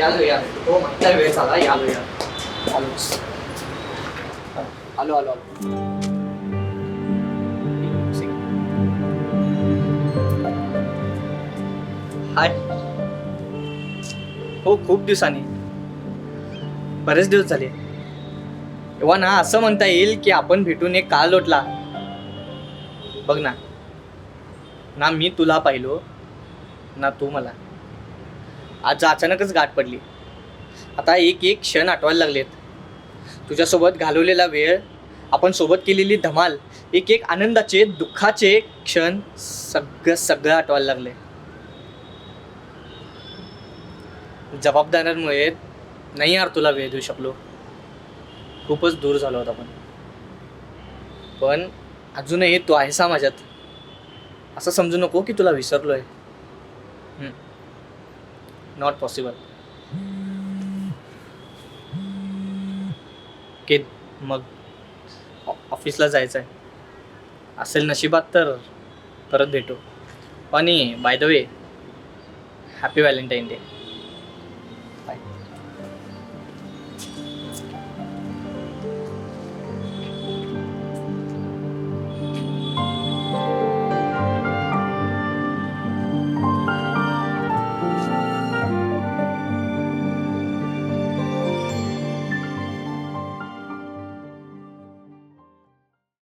यालो या तो म्हटल्या वेळ झाला यालो या आलो आलो आलो हाय हो खूप दिवसांनी बरेच दिवस झाले तेव्हा ना असं म्हणता येईल की आपण भेटून एक काळ लोटला बघ ना ना मी तुला पाहिलो ना तू मला आज अचानकच गाठ पडली आता एक एक क्षण आठवायला लागलेत तुझ्यासोबत घालवलेला वेळ आपण सोबत केलेली धमाल एक एक आनंदाचे दुःखाचे क्षण सगळं सगळं आठवायला लागले जबाबदाऱ्यांमुळे नाही यार तुला वेळ देऊ शकलो खूपच दूर झालो होता पण अजूनही तू आहेसा माझ्यात असं समजू नको की तुला विसरलो आहे नॉट पॉसिबल के मग ऑफिसला जायचं आहे असेल नशिबात तर परत भेटू आणि by the way happy Valentine day